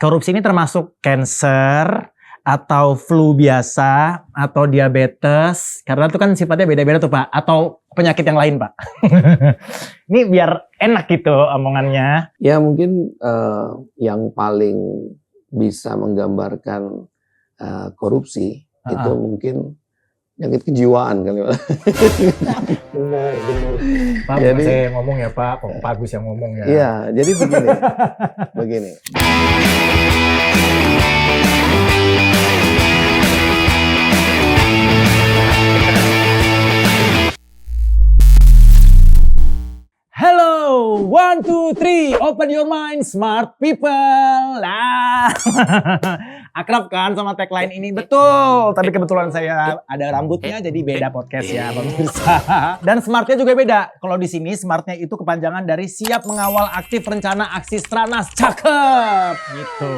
korupsi ini termasuk cancer atau flu biasa atau diabetes, karena itu kan sifatnya beda-beda tuh Pak, atau penyakit yang lain Pak. Ini biar enak gitu omongannya. Ya mungkin yang paling bisa menggambarkan korupsi itu mungkin penyakit kejiwaan kali Pak. Benar. Pak, jadi, saya ngomong ya Pak Agus yang ngomong ya. Iya, jadi begini. Hello, 1, 2, 3, open your mind, smart people. Lah, akrab kan sama tagline ini? Betul, tapi kebetulan saya ada rambutnya jadi beda podcast ya pemirsa. Dan smartnya juga beda. Kalau di sini smartnya itu kepanjangan dari siap mengawal aktif rencana aksi Stranas. Cakep, gitu.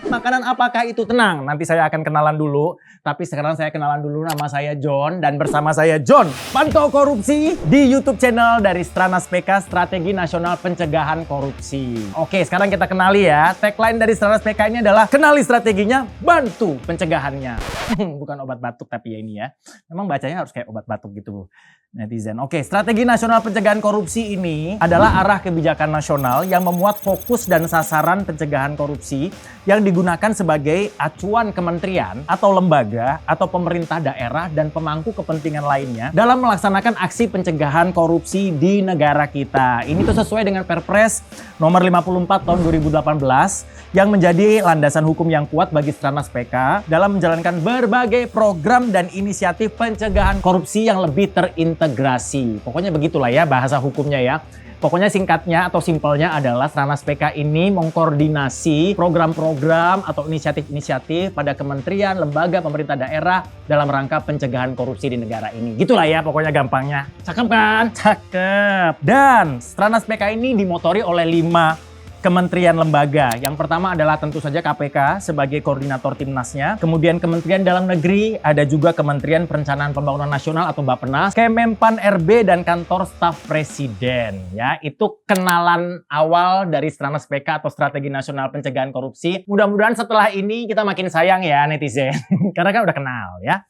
Makanan apakah itu? Tenang, nanti saya akan kenalan dulu. Tapi sekarang saya kenalan dulu, nama saya John. Dan bersama saya John, pantau korupsi di YouTube channel dari Stranas PK, Strategi Nasional Pencegahan Korupsi. Oke, sekarang kita kenali ya. Tagline dari Stranas PK ini adalah kenali strateginya, bantu pencegahannya. Bukan obat batuk tapi ya ini ya. Memang bacanya harus kayak obat batuk gitu netizen. Oke, Strategi Nasional Pencegahan Korupsi ini adalah arah kebijakan nasional yang memuat fokus dan sasaran pencegahan korupsi yang digunakan sebagai acuan kementerian atau lembaga atau pemerintah daerah dan pemangku kepentingan lainnya dalam melaksanakan aksi pencegahan korupsi di negara kita. Ini tuh sesuai dengan Perpres nomor 54 tahun 2018 yang menjadi landasan hukum yang kuat bagi Stranas PK dalam menjalankan berbagai program dan inisiatif pencegahan korupsi yang lebih terintegrasi. Pokoknya begitulah ya bahasa hukumnya ya. Pokoknya singkatnya atau simpelnya adalah Stranas PK ini mengkoordinasi program-program atau inisiatif-inisiatif pada kementerian, lembaga, pemerintah daerah dalam rangka pencegahan korupsi di negara ini. Gitulah ya pokoknya gampangnya. Cakep kan? Cakep. Dan Stranas PK ini dimotori oleh 5 kementerian lembaga. Yang pertama adalah tentu saja KPK sebagai koordinator timnasnya. Kemudian Kementerian Dalam Negeri, ada juga Kementerian Perencanaan Pembangunan Nasional atau Bappenas, Kemenpan RB dan Kantor Staf Presiden. Ya, itu kenalan awal dari Stranas PK atau Strategi Nasional Pencegahan Korupsi. Mudah-mudahan setelah ini kita makin sayang ya netizen. Karena kan udah kenal ya.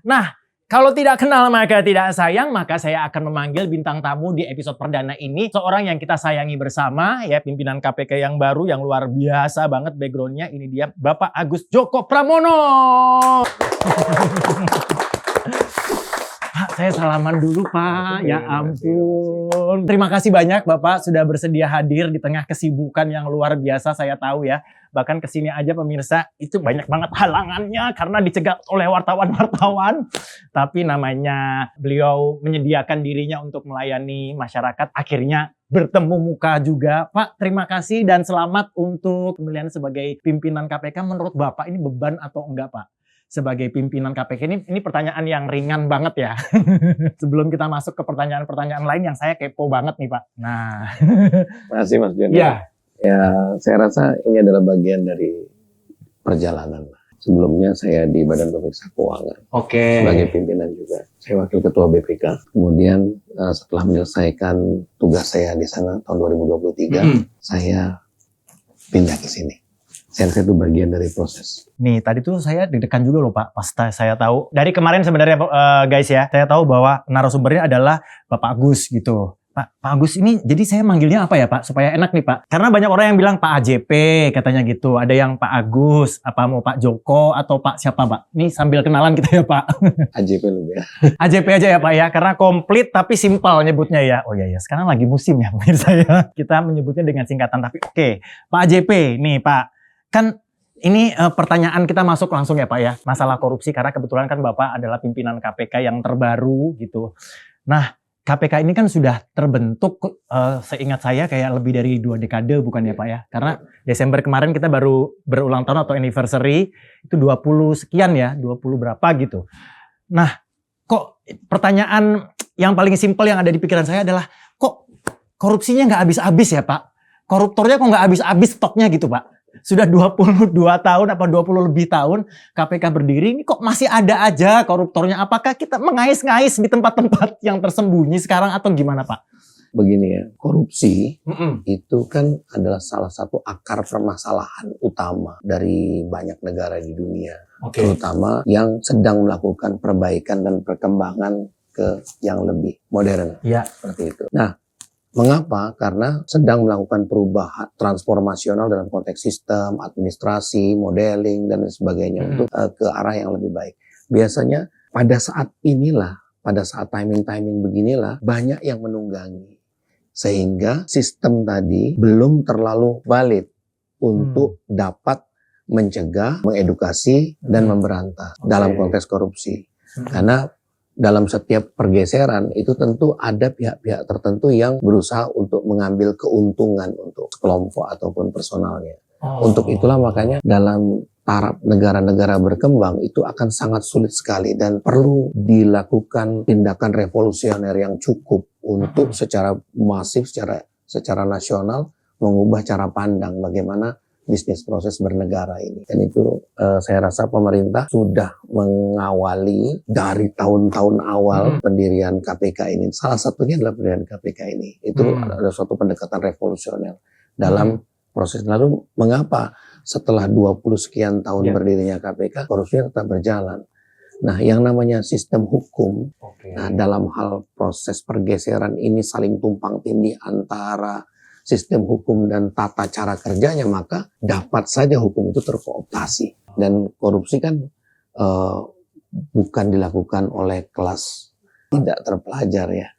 Nah, kalau tidak kenal maka tidak sayang, maka saya akan memanggil bintang tamu di episode perdana ini. Seorang yang kita sayangi bersama, ya pimpinan KPK yang baru, yang luar biasa banget backgroundnya. Ini dia Bapak Agus Joko Pramono. Pak, saya salaman dulu Pak, ya ampun. Terima kasih banyak Bapak sudah bersedia hadir di tengah kesibukan yang luar biasa saya tahu ya. Bahkan kesini aja pemirsa itu banyak banget halangannya karena dicegat oleh wartawan-wartawan. Tapi namanya beliau menyediakan dirinya untuk melayani masyarakat. Akhirnya bertemu muka juga. Pak, terima kasih dan selamat untuk pemilihan sebagai pimpinan KPK. Menurut Bapak ini beban atau enggak Pak? Sebagai pimpinan KPK ini pertanyaan yang ringan banget ya. Sebelum kita masuk ke pertanyaan-pertanyaan lain yang saya kepo banget nih Pak. Nah. Makasih Mas John. Ya. Ya, saya rasa ini adalah bagian dari perjalanan. Sebelumnya saya di Badan Pemeriksa Keuangan. Oke. Sebagai pimpinan juga. Saya wakil ketua BPK. Kemudian setelah menyelesaikan tugas saya di sana tahun 2023, saya pindah ke sini. Saya rasa itu bagian dari proses. Nih, tadi tuh saya deg-degan juga loh Pak, pas saya tahu. Dari kemarin sebenarnya guys ya, saya tahu bahwa narasumbernya adalah Bapak Agus gitu. Pak Agus ini, jadi saya manggilnya apa ya Pak? Supaya enak nih Pak. Karena banyak orang yang bilang Pak AJP katanya gitu. Ada yang Pak Agus, apa mau Pak Joko atau Pak siapa Pak? Ini sambil kenalan kita ya Pak. AJP lebih ya. AJP aja ya Pak ya, karena komplit tapi simpel nyebutnya ya. Oh iya ya, sekarang lagi musim ya pemirsa ya. Kita menyebutnya dengan singkatan tapi oke. Pak AJP nih Pak. Kan ini pertanyaan kita masuk langsung ya Pak ya. Masalah korupsi karena kebetulan kan Bapak adalah pimpinan KPK yang terbaru gitu. Nah, KPK ini kan sudah terbentuk seingat saya kayak lebih dari 2 dekade bukan ya Pak ya. Karena Desember kemarin kita baru berulang tahun atau anniversary itu 20 sekian ya, 20 berapa gitu. Nah, kok pertanyaan yang paling simpel yang ada di pikiran saya adalah kok korupsinya nggak habis-habis ya Pak? Koruptornya kok nggak habis-habis stoknya gitu Pak? Sudah 22 tahun apa 20 lebih tahun KPK berdiri, ini kok masih ada aja koruptornya? Apakah kita mengais-ngais di tempat-tempat yang tersembunyi sekarang atau gimana Pak? Begini ya, korupsi itu kan adalah salah satu akar permasalahan utama dari banyak negara di dunia. Terutama yang sedang melakukan perbaikan dan perkembangan ke yang lebih modern. Seperti itu. Nah, mengapa? Karena sedang melakukan perubahan transformasional dalam konteks sistem, administrasi, modeling, dan sebagainya untuk ke arah yang lebih baik. Biasanya pada saat inilah, pada saat timing-timing beginilah, banyak yang menunggangi. Sehingga sistem tadi belum terlalu valid untuk dapat mencegah, mengedukasi, dan memberantas dalam konteks korupsi. Karena dalam setiap pergeseran itu tentu ada pihak-pihak tertentu yang berusaha untuk mengambil keuntungan untuk kelompok ataupun personalnya. Untuk itulah makanya dalam taraf negara-negara berkembang itu akan sangat sulit sekali dan perlu dilakukan tindakan revolusioner yang cukup untuk secara masif, secara nasional mengubah cara pandang bagaimana bisnis proses bernegara ini. Dan itu saya rasa pemerintah sudah mengawali dari tahun-tahun awal pendirian KPK ini. Salah satunya adalah pendirian KPK ini. Itu ada suatu pendekatan revolusioner dalam proses. Lalu mengapa setelah 20 sekian tahun berdirinya KPK, korupsinya tetap berjalan? Nah, yang namanya sistem hukum, nah dalam hal proses pergeseran ini saling tumpang tindih antara sistem hukum dan tata cara kerjanya, maka dapat saja hukum itu terkooptasi. Dan korupsi kan bukan dilakukan oleh kelas tidak terpelajar ya.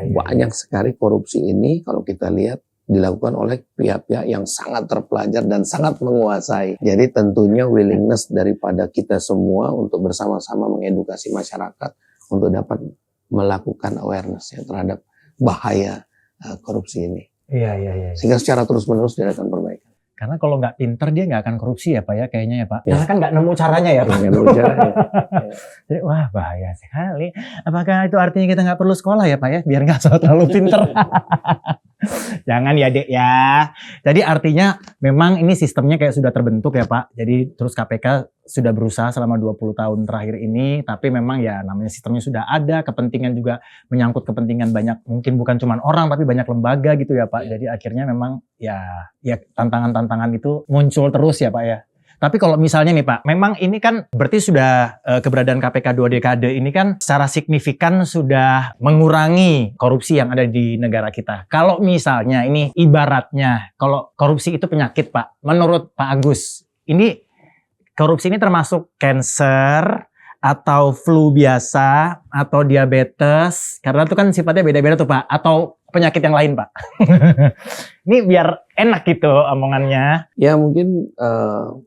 Banyak sekali korupsi ini kalau kita lihat dilakukan oleh pihak-pihak yang sangat terpelajar dan sangat menguasai. Jadi tentunya willingness daripada kita semua untuk bersama-sama mengedukasi masyarakat untuk dapat melakukan awareness ya terhadap bahaya korupsi ini. Sehingga secara terus-menerus dia akan perbaikan. Karena kalau nggak pinter dia nggak akan korupsi ya Pak ya kayaknya ya Pak. Karena kan nggak nemu caranya ya Pak. Nggak nemu caranya. Jadi wah bahaya sekali. Apakah itu artinya kita nggak perlu sekolah ya Pak ya biar nggak terlalu pinter? Jangan ya Dek ya. Jadi artinya memang ini sistemnya kayak sudah terbentuk ya Pak. Jadi terus KPK sudah berusaha selama 20 tahun terakhir ini. Tapi memang ya namanya sistemnya sudah ada. Kepentingan juga menyangkut kepentingan banyak. Mungkin bukan cuma orang tapi banyak lembaga gitu ya Pak. Jadi akhirnya memang ya tantangan-tantangan itu muncul terus ya Pak ya. Tapi kalau misalnya nih Pak, memang ini kan berarti sudah keberadaan KPK 2 dekade ini kan secara signifikan sudah mengurangi korupsi yang ada di negara kita. Kalau misalnya ini ibaratnya, kalau korupsi itu penyakit Pak, menurut Pak Agus, ini korupsi ini termasuk cancer atau flu biasa atau diabetes, karena itu kan sifatnya beda-beda tuh Pak, atau penyakit yang lain Pak. Ini biar enak gitu omongannya. Ya mungkin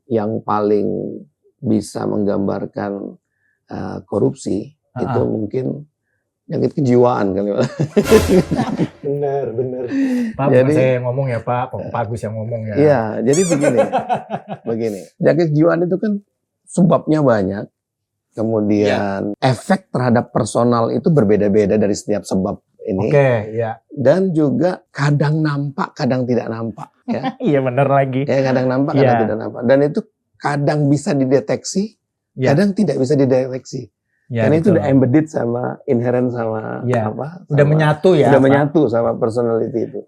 yang paling bisa menggambarkan korupsi itu mungkin penyakit kejiwaan kali Pak. Bener. Pak, jadi, bukan saya yang ngomong ya Pak Agus yang ngomong ya. Iya, jadi begini. Penyakit kejiwaan itu kan sebabnya banyak. Kemudian efek terhadap personal itu berbeda-beda dari setiap sebab ini. Dan juga kadang nampak, kadang tidak nampak. Ya. Iya benar lagi. Ya, kadang nampak, kadang tidak nampak. Dan itu kadang bisa dideteksi, kadang tidak bisa dideteksi. Karena itu udah embedded sama, inherent sama apa? Udah menyatu ya. Udah menyatu sama personality itu.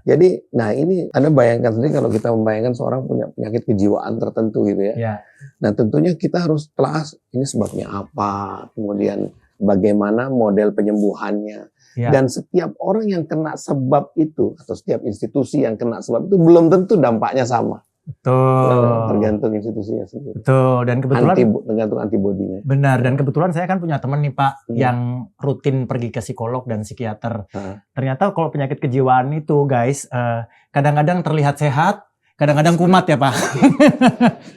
Jadi, nah ini Anda bayangkan sendiri kalau kita membayangkan seorang punya penyakit kejiwaan tertentu gitu ya. Nah tentunya kita harus telah ini sebabnya apa, kemudian bagaimana model penyembuhannya. Dan setiap orang yang kena sebab itu, atau setiap institusi yang kena sebab itu belum tentu dampaknya sama. Betul. Tergantung institusinya sendiri. Betul. Dan kebetulan tergantung antibodinya. Benar. Dan kebetulan saya kan punya teman nih Pak yang rutin pergi ke psikolog dan psikiater. Ternyata kalau penyakit kejiwaan itu guys, kadang-kadang terlihat sehat, kadang-kadang kumat ya Pak.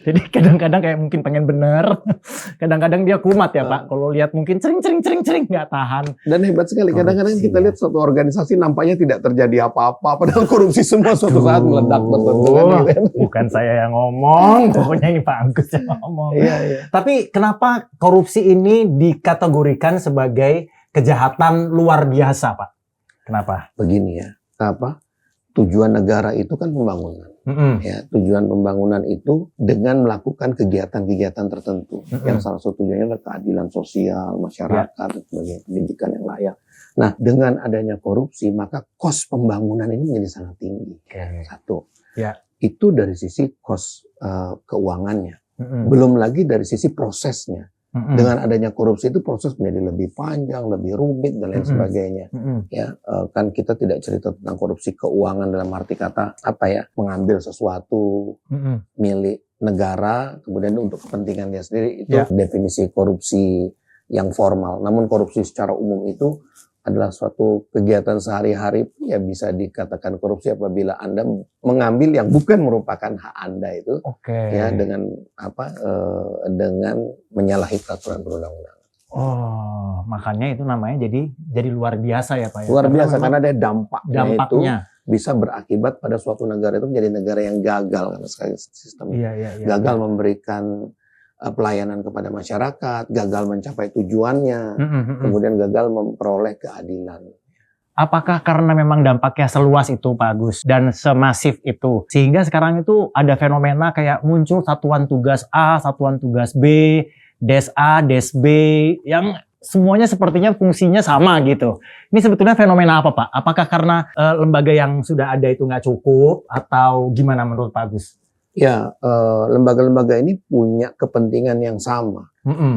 Jadi kadang-kadang kayak mungkin pengen bener, kadang-kadang dia kumat ya Pak. Kalau lihat mungkin cering nggak tahan. Dan hebat sekali. Kadang-kadang kita lihat suatu organisasi nampaknya tidak terjadi apa-apa, padahal korupsi semua suatu saat meledak betul. Bukan saya yang ngomong, pokoknya ini Pak Agus yang ngomong. Tapi kenapa korupsi ini dikategorikan sebagai kejahatan luar biasa Pak? Kenapa? Begini ya, tujuan negara itu kan pembangunan. Ya, tujuan pembangunan itu dengan melakukan kegiatan-kegiatan tertentu yang salah satu tujuannya adalah keadilan sosial masyarakat dan sebagainya, pendidikan yang layak. Nah, dengan adanya korupsi, maka kos pembangunan ini menjadi sangat tinggi. Oke. Satu. Ya. Itu dari sisi kos keuangannya. Mm-mm. Belum lagi dari sisi prosesnya. Mm-mm. Dengan adanya korupsi itu proses menjadi lebih panjang, lebih rumit, dan lain Mm-mm. sebagainya. Mm-mm. Ya, kan kita tidak cerita tentang korupsi keuangan dalam arti kata mengambil sesuatu Mm-mm. milik negara, kemudian untuk kepentingan dia sendiri, itu definisi korupsi yang formal. Namun korupsi secara umum itu adalah suatu kegiatan sehari-hari, ya bisa dikatakan korupsi apabila Anda mengambil yang bukan merupakan hak Anda itu, ya dengan dengan menyalahi peraturan perundang-undangan. Oh, makanya itu namanya jadi luar biasa ya Pak ya. Luar biasa karena ada dampaknya itu bisa berakibat pada suatu negara itu menjadi negara yang gagal karena sekali sistem gagal memberikan pelayanan kepada masyarakat, gagal mencapai tujuannya, kemudian gagal memperoleh keadilan. Apakah karena memang dampaknya seluas itu Pak Agus dan semasif itu sehingga sekarang itu ada fenomena kayak muncul satuan tugas A, satuan tugas B, Des A, Des B yang semuanya sepertinya fungsinya sama gitu. Ini sebetulnya fenomena apa Pak? Apakah karena lembaga yang sudah ada itu nggak cukup atau gimana menurut Pak Agus? Ya, lembaga-lembaga ini punya kepentingan yang sama.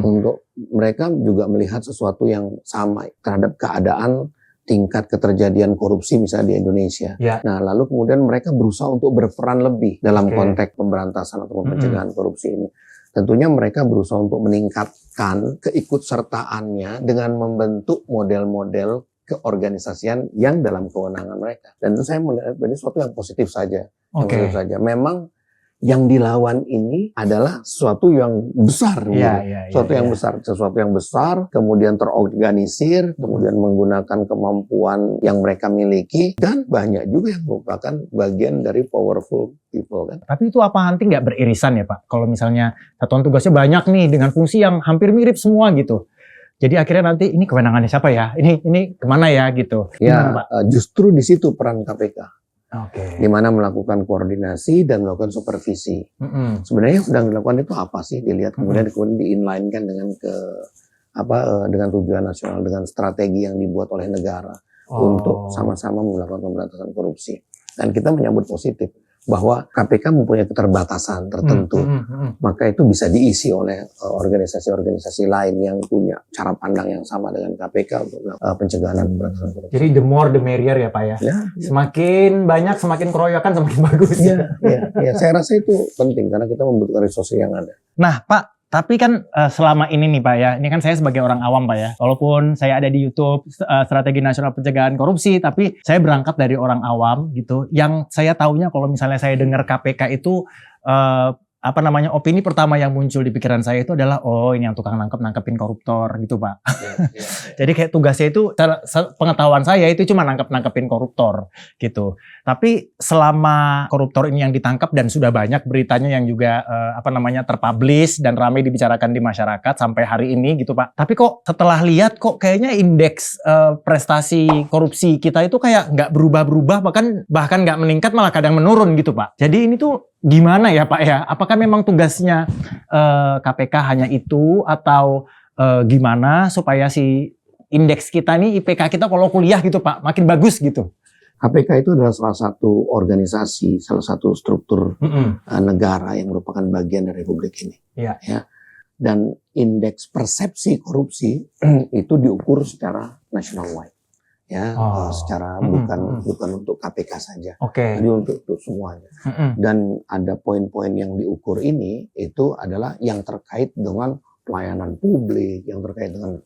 Untuk mereka juga melihat sesuatu yang sama terhadap keadaan tingkat keterjadian korupsi misalnya di Indonesia. Nah, lalu kemudian mereka berusaha untuk berperan lebih dalam konteks pemberantasan atau pencegahan korupsi ini. Tentunya mereka berusaha untuk meningkatkan keikutsertaannya dengan membentuk model-model keorganisasian yang dalam kewenangan mereka. Dan itu saya melihat ini sesuatu yang positif saja. Positif saja. Memang yang dilawan ini adalah sesuatu yang besar, sesuatu yang besar, kemudian terorganisir, kemudian menggunakan kemampuan yang mereka miliki, dan banyak juga yang merupakan bagian dari powerful people kan. Tapi itu apa nanti nggak beririsan ya Pak? Kalau misalnya satuan tugasnya banyak nih dengan fungsi yang hampir mirip semua gitu. Jadi akhirnya nanti ini kewenangannya siapa ya? Ini kemana ya gitu? Gimana, Pak? Justru di situ peran KPK. Di mana melakukan koordinasi dan melakukan supervisi. Sebenarnya yang sedang dilakukan itu apa sih? Dilihat kemudian di-inline-kan dengan dengan tujuan nasional, dengan strategi yang dibuat oleh negara untuk sama-sama melakukan pemberantasan korupsi. Dan kita menyambut positif bahwa KPK mempunyai keterbatasan tertentu, maka itu bisa diisi oleh organisasi-organisasi lain yang punya cara pandang yang sama dengan KPK untuk pencegahan dan pemberantasan korupsi. Jadi the more the merrier ya Pak ya? Semakin banyak, semakin keroyokan, semakin bagus. Ya, saya rasa itu penting karena kita membutuhkan resource yang ada. Nah Pak, tapi kan selama ini nih Pak ya, ini kan saya sebagai orang awam Pak ya, walaupun saya ada di YouTube Strategi Nasional Pencegahan Korupsi, tapi saya berangkat dari orang awam gitu, yang saya taunya kalau misalnya saya dengar KPK itu opini pertama yang muncul di pikiran saya itu adalah ini yang tukang nangkepin koruptor gitu Pak. Jadi kayak tugasnya itu pengetahuan saya itu cuma nangkepin koruptor gitu. Tapi selama koruptor ini yang ditangkap dan sudah banyak beritanya yang juga terpublish dan ramai dibicarakan di masyarakat sampai hari ini gitu Pak. Tapi kok setelah lihat kok kayaknya indeks prestasi korupsi kita itu kayak nggak berubah-berubah bahkan nggak meningkat malah kadang menurun gitu Pak. Jadi ini tuh gimana ya Pak ya? Apakah memang tugasnya KPK hanya itu atau gimana supaya si indeks kita nih IPK kita kalau kuliah gitu Pak makin bagus gitu? KPK itu adalah salah satu organisasi, salah satu struktur negara yang merupakan bagian dari republik ini. Ya. Dan indeks persepsi korupsi itu diukur secara nationwide. Secara bukan untuk KPK saja, jadi untuk semuanya. Dan ada poin-poin yang diukur ini itu adalah yang terkait dengan pelayanan publik, yang terkait dengan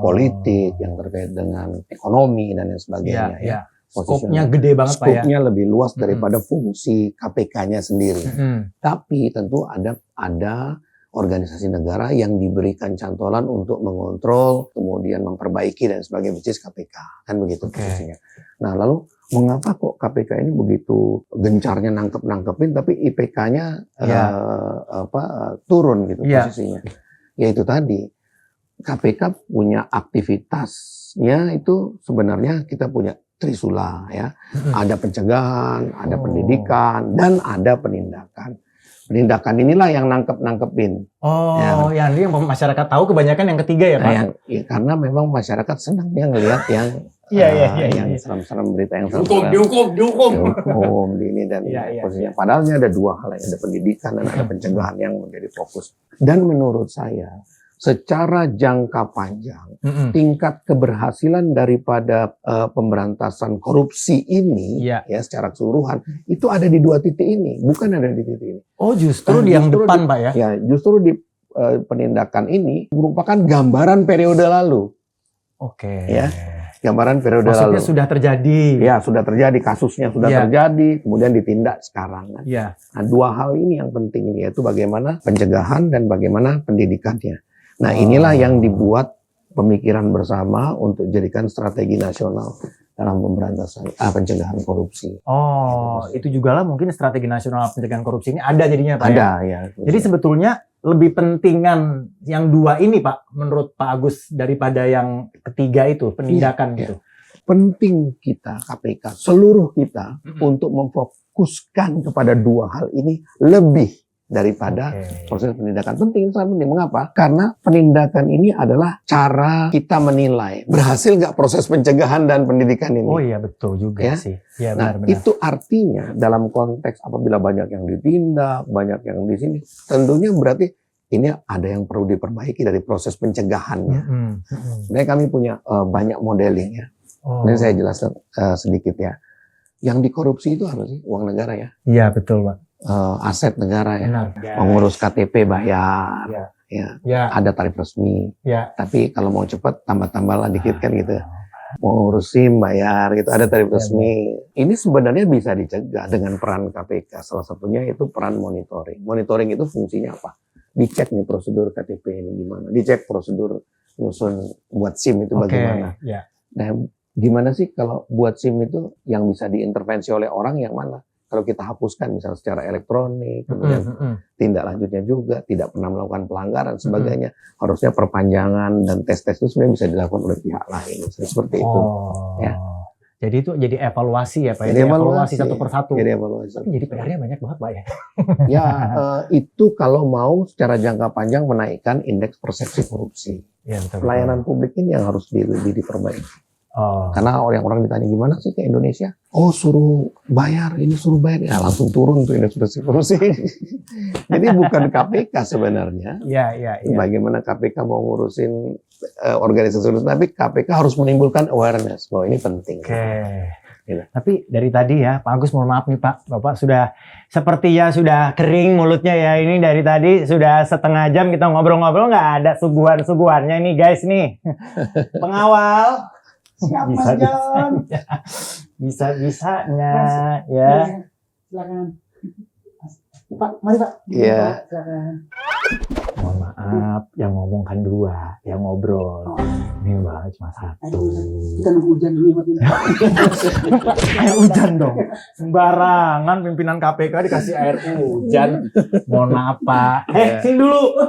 politik, yang terkait dengan ekonomi dan lain sebagainya. Skopnya gede banget Pak ya. Skopnya lebih luas daripada fungsi KPK-nya sendiri. Tapi tentu ada organisasi negara yang diberikan cantolan untuk mengontrol, kemudian memperbaiki dan sebagainya, which is KPK. Kan begitu posisinya. Nah, lalu mengapa kok KPK ini begitu gencarnya nangkepin tapi IPK-nya turun gitu posisinya. Yaitu tadi KPK punya aktivitasnya itu sebenarnya kita punya trisula ya. Ada pencegahan, ada pendidikan dan ada penindakan. penindakan inilah yang nangkepin. Oh, yang masyarakat tahu kebanyakan yang ketiga ya Pak? Ya, karena memang masyarakat senangnya ngelihat yang yang serem-serem, berita yang serem-serem. Dihukum di ini dan posisinya. Padahal ada dua hal, ada pendidikan dan ada pencegahan yang menjadi fokus. Dan menurut saya, secara jangka panjang, tingkat keberhasilan daripada pemberantasan korupsi ini, ya secara keseluruhan, itu ada di dua titik ini, bukan ada di titik ini. Oh, justru di yang depan Pak ya? Ya, justru di penindakan ini merupakan gambaran periode lalu. Oke. Ya, gambaran periode maksudnya lalu. Sudah terjadi. Ya, sudah terjadi, kasusnya sudah terjadi, kemudian ditindak sekarang. Kan? Ya. Nah, dua hal ini yang penting, yaitu bagaimana pencegahan dan bagaimana pendidikannya. Nah, inilah yang dibuat pemikiran bersama untuk jadikan strategi nasional dalam pemberantasan pencegahan korupsi. Oh, itu juga lah mungkin strategi nasional pencegahan korupsi ini ada jadinya Pak. Ada ya. Jadi sebetulnya lebih pentingan yang dua ini Pak, menurut Pak Agus, daripada yang ketiga itu, penindakan gitu. Penting kita, KPK, seluruh kita untuk memfokuskan kepada dua hal ini lebih daripada proses penindakan. Penting, sangat penting. Mengapa? Karena penindakan ini adalah cara kita menilai berhasil nggak proses pencegahan dan pendidikan ini. Oh iya, betul juga sih. Ya, nah, itu artinya dalam konteks apabila banyak yang ditindak, banyak yang di sini, tentunya berarti ini ada yang perlu diperbaiki dari proses pencegahannya. Sebenarnya kami punya banyak modeling ya. Ini saya jelaskan sedikit ya. Yang dikorupsi itu apa sih? Uang negara ya? Iya, betul Pak. Aset negara ya, mengurus KTP bayar, ada tarif resmi. Tapi kalau mau cepat tambah-tambah lah dikit kan gitu. Mau ngurus SIM bayar gitu, ada tarif resmi. Ini sebenarnya bisa dicegah dengan peran KPK. Salah satunya itu peran monitoring. Monitoring itu fungsinya apa? Dicek nih prosedur KTP ini gimana, dicek prosedur nyusun buat SIM itu bagaimana. Nah, gimana sih kalau buat SIM itu yang bisa diintervensi oleh orang yang mana? Kalau kita hapuskan misalnya secara elektronik, kemudian tindak lanjutnya juga tidak pernah melakukan pelanggaran sebagainya, harusnya perpanjangan dan tes-tes itu sebenarnya bisa dilakukan oleh pihak lain, seperti itu. Ya. Jadi itu jadi evaluasi ya Pak, jadi evaluasi satu persatu. Jadi evaluasi. Tapi jadi PR-nya banyak banget Pak ya. Ya, itu kalau mau secara jangka panjang menaikkan indeks persepsi korupsi. Ya, betul, pelayanan publik ini yang harus lebih diperbaiki. Karena orang-orang ditanya gimana sih ke Indonesia? Oh, suruh bayar, ini suruh bayar. Ya langsung turun tuh indeks persepsi korupsi. Jadi bukan KPK sebenarnya. Iya. Bagaimana KPK mau ngurusin organisasi, tapi KPK harus menimbulkan awareness bahwa ini penting. Gitu. Tapi dari tadi ya, Pak Agus, mohon maaf nih Pak, Bapak sudah sepertinya sudah kering mulutnya ya. Ini dari tadi sudah setengah jam kita ngobrol-ngobrol, nggak ada suguhan-suguhannya nih guys nih. Pengawal. Bisa-bisanya ya. Silakan. Pak, mari Pak. Iya. Silakan. Mohon maaf, yang ngomong kan dua, yang ngobrol. Ini Mbak cuma satu. Kita nunggu hujan dulu Pak. Air hujan dong. Sembarangan pimpinan KPK dikasih air hujan. Mohon maaf Pak. Sini dulu.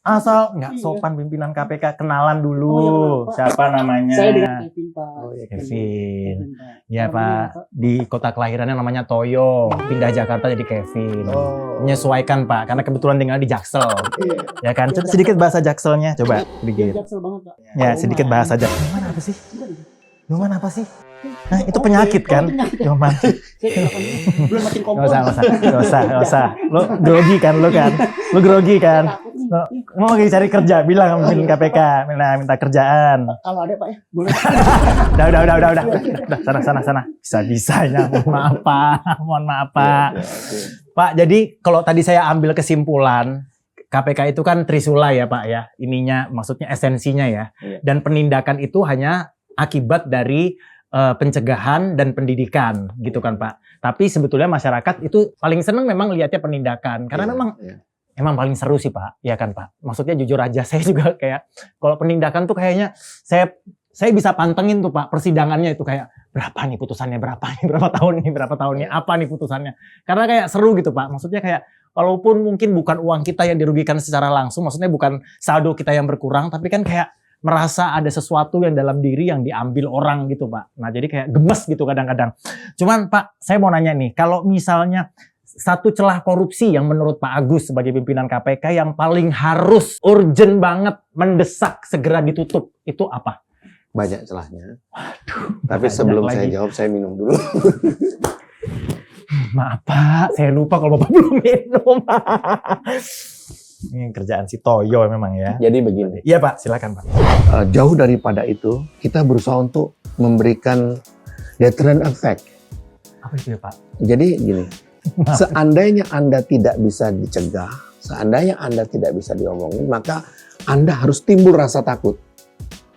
Asal nggak sopan pimpinan KPK, kenalan dulu. Siapa namanya? Saya dengan Kevin Pak. Kevin. Ya Pak, di kota kelahirannya namanya Toyo. Pindah Jakarta jadi Kevin. Menyesuaikan Pak, karena kebetulan tinggal di Jaksel. Ya kan? Coba sedikit bahasa Jakselnya, coba sedikit. Jaksel banget Pak. Ya sedikit bahasa Jaksel. Yoman apa sih? Yoman apa sih? Nah itu penyakit kan? Yoman. Belum makin kompor. Gak usah. Lo grogi kan? Lo grogi kan? Mau lagi cari kerja, bilang sama pimpinan KPK, minta kerjaan. Kalau ada Pak ya, boleh. Udah, sana. Bisa-bisanya, mohon maaf Pak. Pak, jadi kalau tadi saya ambil kesimpulan, KPK itu kan trisula ya Pak ya, ininya maksudnya esensinya ya. Dan penindakan itu hanya akibat dari pencegahan dan pendidikan gitu kan Pak. Tapi sebetulnya masyarakat itu paling seneng memang lihatnya penindakan, karena emang paling seru sih Pak, ya kan Pak. Maksudnya jujur aja saya juga kayak kalau penindakan tuh kayaknya saya bisa pantengin tuh Pak persidangannya itu kayak berapa nih putusannya, berapa tahun nih, apa nih putusannya. Karena kayak seru gitu Pak. Maksudnya kayak walaupun mungkin bukan uang kita yang dirugikan secara langsung, maksudnya bukan saldo kita yang berkurang, tapi kan kayak merasa ada sesuatu yang dalam diri yang diambil orang gitu Pak. Nah jadi kayak gemes gitu kadang-kadang. Cuman Pak, saya mau nanya nih, kalau misalnya satu celah korupsi yang menurut Pak Agus sebagai pimpinan KPK yang paling harus urgent banget, mendesak segera ditutup, itu apa? Banyak celahnya. Waduh. Tapi banyak sebelum lagi. saya jawab, saya minum dulu. Maaf Pak, saya lupa kalau Bapak belum minum. Ini kerjaan si Toyo memang ya. Jadi begini, Iya Pak, silakan Pak. jauh daripada itu, kita berusaha untuk memberikan deterrent effect. Apa itu ya Pak? Jadi gini, seandainya Anda tidak bisa dicegah, seandainya Anda tidak bisa diomongin, maka Anda harus timbul rasa takut.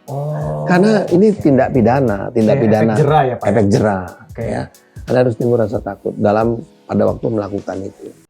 Oh. Karena ini tindak pidana, Efek jerah ya Pak. efek jerah. Oke. Ya. Anda harus timbul rasa takut pada waktu melakukan itu.